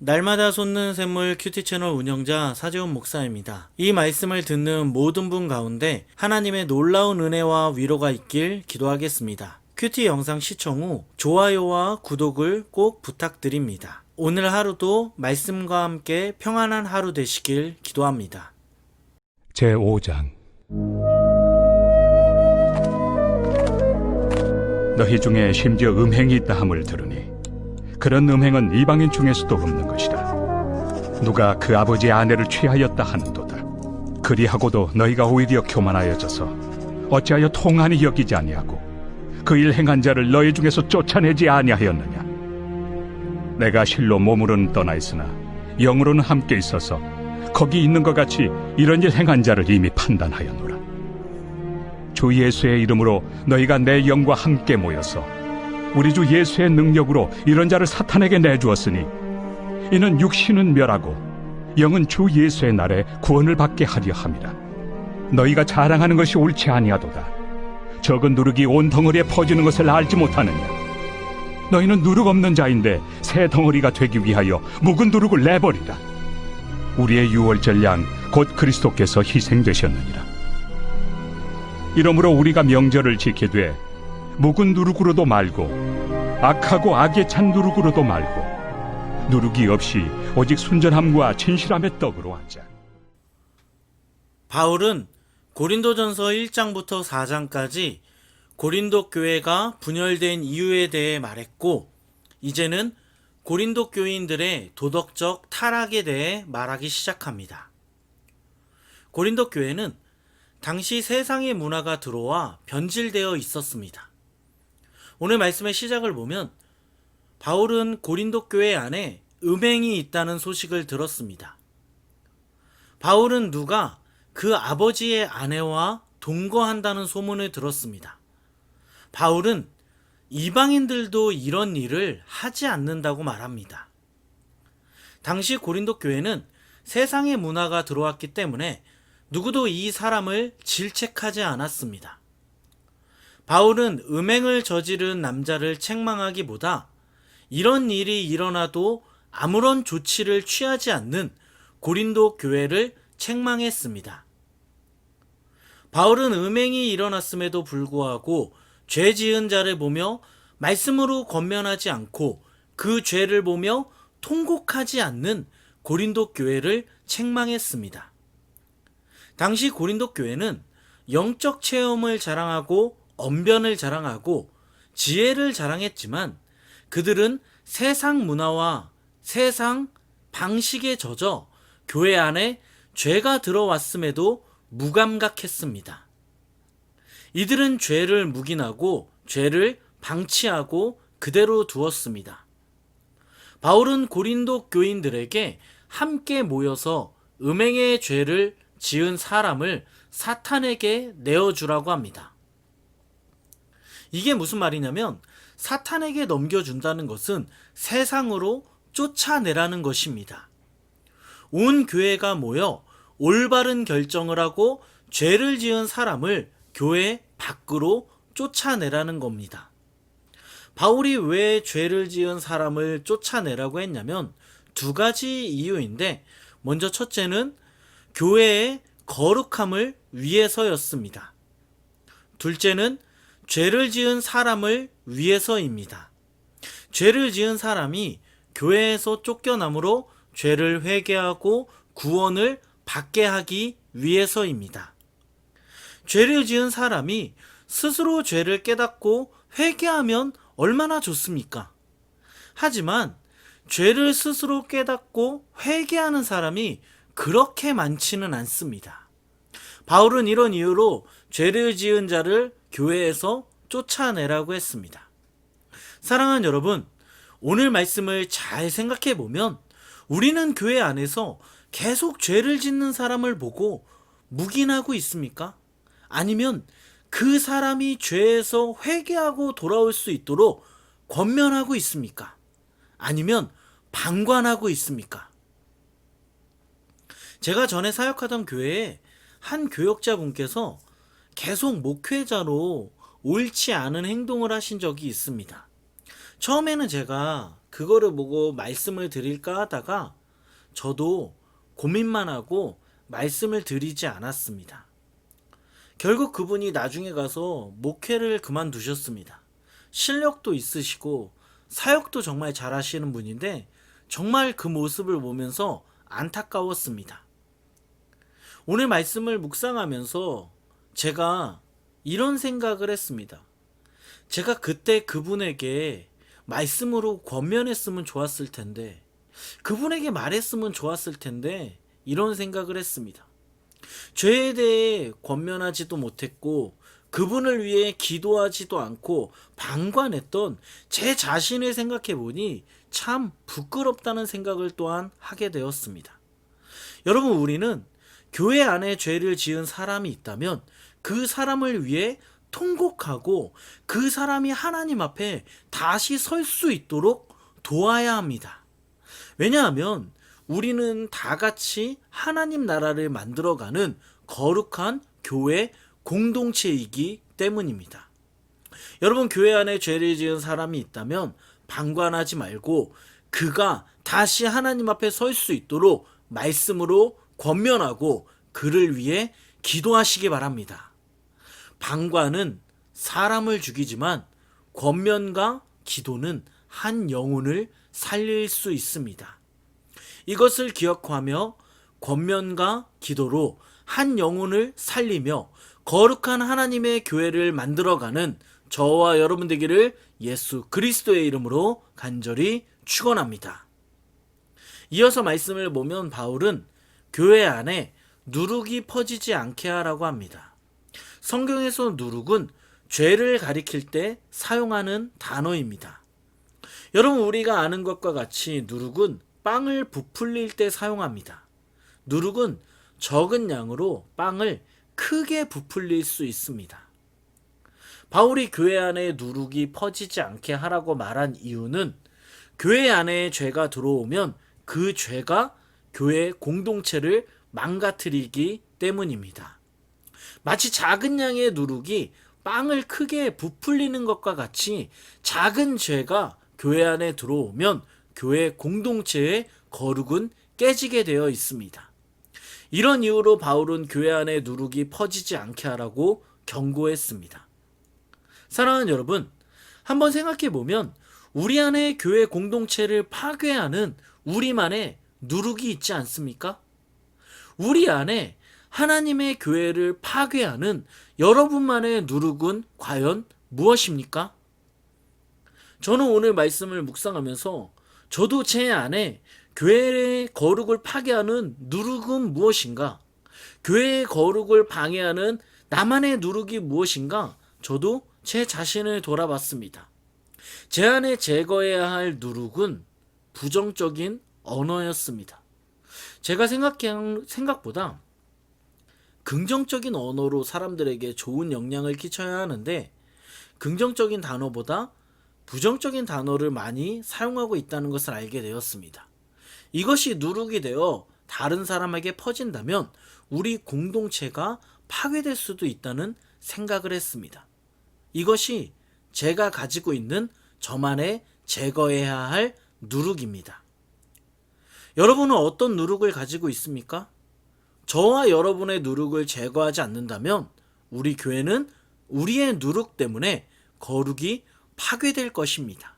날마다 솟는 샘물 큐티 채널 운영자 사재훈 목사입니다. 이 말씀을 듣는 모든 분 가운데 하나님의 놀라운 은혜와 위로가 있길 기도하겠습니다. 큐티 영상 시청 후 좋아요와 구독을 꼭 부탁드립니다. 오늘 하루도 말씀과 함께 평안한 하루 되시길 기도합니다. 제5장 너희 중에 심지어 음행이 있다 함을 들으니 그런 음행은 이방인 중에서도 없는 것이라. 누가 그 아버지의 아내를 취하였다 하는도다. 그리하고도 너희가 오히려 교만하여져서 어찌하여 통한이 여기지 아니하고 그 일 행한 자를 너희 중에서 쫓아내지 아니하였느냐. 내가 실로 몸으로는 떠나 있으나 영으로는 함께 있어서 거기 있는 것 같이 이런 일 행한 자를 이미 판단하였노라. 주 예수의 이름으로 너희가 내 영과 함께 모여서 우리 주 예수의 능력으로 이런 자를 사탄에게 내주었으니 이는 육신은 멸하고 영은 주 예수의 날에 구원을 받게 하려 함이라. 너희가 자랑하는 것이 옳지 아니하도다. 적은 누룩이 온 덩어리에 퍼지는 것을 알지 못하느냐. 너희는 누룩 없는 자인데 새 덩어리가 되기 위하여 묵은 누룩을 내버리라. 우리의 유월절 양 곧 그리스도께서 희생되셨느니라. 이러므로 우리가 명절을 지키되 묵은 누룩으로도 말고 악하고 악에 찬 누룩으로도 말고 누룩이 없이 오직 순전함과 진실함의 떡으로 하자. 바울은 고린도전서 1장부터 4장까지 고린도 교회가 분열된 이유에 대해 말했고, 이제는 고린도 교인들의 도덕적 타락에 대해 말하기 시작합니다. 고린도 교회는 당시 세상의 문화가 들어와 변질되어 있었습니다. 오늘 말씀의 시작을 보면 바울은 고린도 교회 안에 음행이 있다는 소식을 들었습니다. 바울은 누가 그 아버지의 아내와 동거한다는 소문을 들었습니다. 바울은 이방인들도 이런 일을 하지 않는다고 말합니다. 당시 고린도 교회는 세상의 문화가 들어왔기 때문에 누구도 이 사람을 질책하지 않았습니다. 바울은 음행을 저지른 남자를 책망하기보다 이런 일이 일어나도 아무런 조치를 취하지 않는 고린도 교회를 책망했습니다. 바울은 음행이 일어났음에도 불구하고 죄 지은 자를 보며 말씀으로 권면하지 않고 그 죄를 보며 통곡하지 않는 고린도 교회를 책망했습니다. 당시 고린도 교회는 영적 체험을 자랑하고 언변을 자랑하고 지혜를 자랑했지만 그들은 세상 문화와 세상 방식에 젖어 교회 안에 죄가 들어왔음에도 무감각했습니다. 이들은 죄를 묵인하고 죄를 방치하고 그대로 두었습니다. 바울은 고린도 교인들에게 함께 모여서 음행의 죄를 지은 사람을 사탄에게 내어주라고 합니다. 이게 무슨 말이냐면 사탄에게 넘겨준다는 것은 세상으로 쫓아내라는 것입니다. 온 교회가 모여 올바른 결정을 하고 죄를 지은 사람을 교회 밖으로 쫓아내라는 겁니다. 바울이 왜 죄를 지은 사람을 쫓아내라고 했냐면 두 가지 이유인데, 먼저 첫째는 교회의 거룩함을 위해서였습니다. 둘째는 죄를 지은 사람을 위해서입니다. 죄를 지은 사람이 교회에서 쫓겨남으로 죄를 회개하고 구원을 받게 하기 위해서입니다. 죄를 지은 사람이 스스로 죄를 깨닫고 회개하면 얼마나 좋습니까? 하지만 죄를 스스로 깨닫고 회개하는 사람이 그렇게 많지는 않습니다. 바울은 이런 이유로 죄를 지은 자를 교회에서 쫓아내라고 했습니다. 사랑하는 여러분, 오늘 말씀을 잘 생각해 보면 우리는 교회 안에서 계속 죄를 짓는 사람을 보고 묵인하고 있습니까? 아니면 그 사람이 죄에서 회개하고 돌아올 수 있도록 권면하고 있습니까? 아니면 방관하고 있습니까? 제가 전에 사역하던 교회에 한 교역자분께서 계속 목회자로 옳지 않은 행동을 하신 적이 있습니다. 처음에는 제가 그거를 보고 말씀을 드릴까 하다가 저도 고민만 하고 말씀을 드리지 않았습니다. 결국 그분이 나중에 가서 목회를 그만두셨습니다. 실력도 있으시고 사역도 정말 잘하시는 분인데 정말 그 모습을 보면서 안타까웠습니다. 오늘 말씀을 묵상하면서 제가 이런 생각을 했습니다. 제가 그때 그분에게 말씀으로 권면했으면 좋았을 텐데, 그분에게 말했으면 좋았을 텐데, 이런 생각을 했습니다. 죄에 대해 권면하지도 못했고 그분을 위해 기도하지도 않고 방관했던 제 자신을 생각해 보니 참 부끄럽다는 생각을 또한 하게 되었습니다. 여러분, 우리는 교회 안에 죄를 지은 사람이 있다면 그 사람을 위해 통곡하고 그 사람이 하나님 앞에 다시 설 수 있도록 도와야 합니다. 왜냐하면 우리는 다 같이 하나님 나라를 만들어가는 거룩한 교회 공동체이기 때문입니다. 여러분, 교회 안에 죄를 지은 사람이 있다면 방관하지 말고 그가 다시 하나님 앞에 설 수 있도록 말씀으로 권면하고 그를 위해 기도하시기 바랍니다. 방관은 사람을 죽이지만 권면과 기도는 한 영혼을 살릴 수 있습니다. 이것을 기억하며 권면과 기도로 한 영혼을 살리며 거룩한 하나님의 교회를 만들어가는 저와 여러분 되기를 예수 그리스도의 이름으로 간절히 축원합니다. 이어서 말씀을 보면 바울은 교회 안에 누룩이 퍼지지 않게 하라고 합니다. 성경에서 누룩은 죄를 가리킬 때 사용하는 단어입니다. 여러분, 우리가 아는 것과 같이 누룩은 빵을 부풀릴 때 사용합니다. 누룩은 적은 양으로 빵을 크게 부풀릴 수 있습니다. 바울이 교회 안에 누룩이 퍼지지 않게 하라고 말한 이유는 교회 안에 죄가 들어오면 그 죄가 교회 공동체를 망가뜨리기 때문입니다. 마치 작은 양의 누룩이 빵을 크게 부풀리는 것과 같이 작은 죄가 교회 안에 들어오면 교회 공동체의 거룩은 깨지게 되어 있습니다. 이런 이유로 바울은 교회 안에 누룩이 퍼지지 않게 하라고 경고했습니다. 사랑하는 여러분, 한번 생각해 보면 우리 안에 교회 공동체를 파괴하는 우리만의 누룩이 있지 않습니까? 우리 안에 하나님의 교회를 파괴하는 여러분만의 누룩은 과연 무엇입니까? 저는 오늘 말씀을 묵상하면서 저도 제 안에 교회의 거룩을 파괴하는 누룩은 무엇인가? 교회의 거룩을 방해하는 나만의 누룩이 무엇인가? 저도 제 자신을 돌아봤습니다. 제 안에 제거해야 할 누룩은 부정적인 언어였습니다. 제가 생각한 생각보다 긍정적인 언어로 사람들에게 좋은 영향을 끼쳐야 하는데 긍정적인 단어보다 부정적인 단어를 많이 사용하고 있다는 것을 알게 되었습니다. 이것이 누룩이 되어 다른 사람에게 퍼진다면 우리 공동체가 파괴될 수도 있다는 생각을 했습니다. 이것이 제가 가지고 있는 저만의 제거해야 할 누룩입니다. 여러분은 어떤 누룩을 가지고 있습니까? 저와 여러분의 누룩을 제거하지 않는다면 우리 교회는 우리의 누룩 때문에 거룩이 파괴될 것입니다.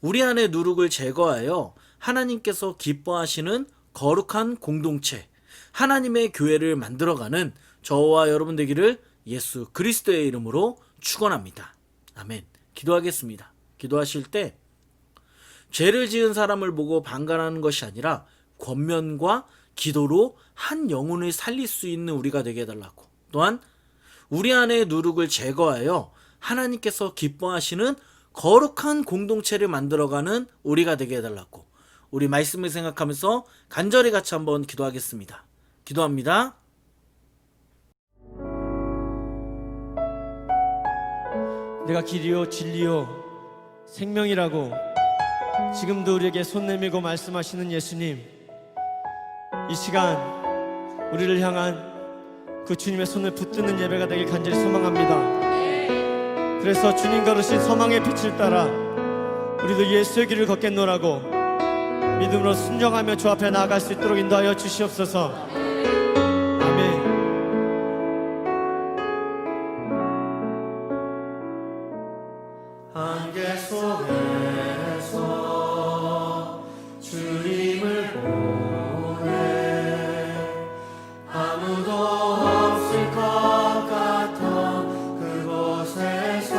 우리 안의 누룩을 제거하여 하나님께서 기뻐하시는 거룩한 공동체, 하나님의 교회를 만들어가는 저와 여러분 되기를 예수 그리스도의 이름으로 축원합니다. 아멘. 기도하겠습니다. 기도하실 때 죄를 지은 사람을 보고 방관하는 것이 아니라 권면과 기도로 한 영혼을 살릴 수 있는 우리가 되게 해달라고, 또한 우리 안의 누룩을 제거하여 하나님께서 기뻐하시는 거룩한 공동체를 만들어가는 우리가 되게 해달라고, 우리 말씀을 생각하면서 간절히 같이 한번 기도하겠습니다. 기도합니다. 내가 길이요 진리요 생명이라고 지금도 우리에게 손 내밀고 말씀하시는 예수님, 이 시간 우리를 향한 그 주님의 손을 붙드는 예배가 되길 간절히 소망합니다. 그래서 주님 걸으신 소망의 빛을 따라 우리도 예수의 길을 걷겠노라고 믿음으로 순종하며 주 앞에 나아갈 수 있도록 인도하여 주시옵소서. 아멘. 안개 속에서 주님을 보내 아무도 없을 것 같아 그곳에서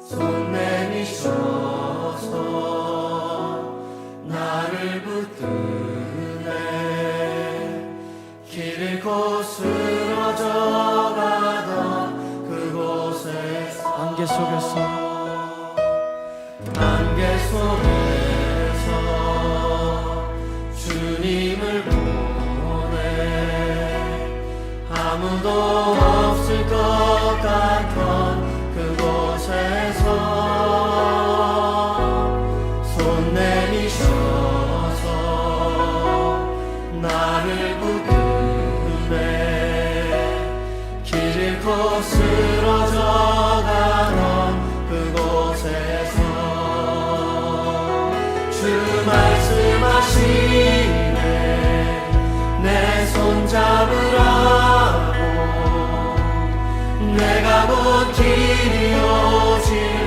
손 내미셔서 나를 붙드네 길 잃고 쓰러져 가던 그곳에서 안개 속에서 안개 속에서 주님을 보내 아무도 없을 것 같던 그곳에서 손 내미셔서 나를 붙드네 길 잃고 쓰러져 가던 그곳에서 주 말씀하시네 내 손 잡으라고 내가 곧 길이요 진리요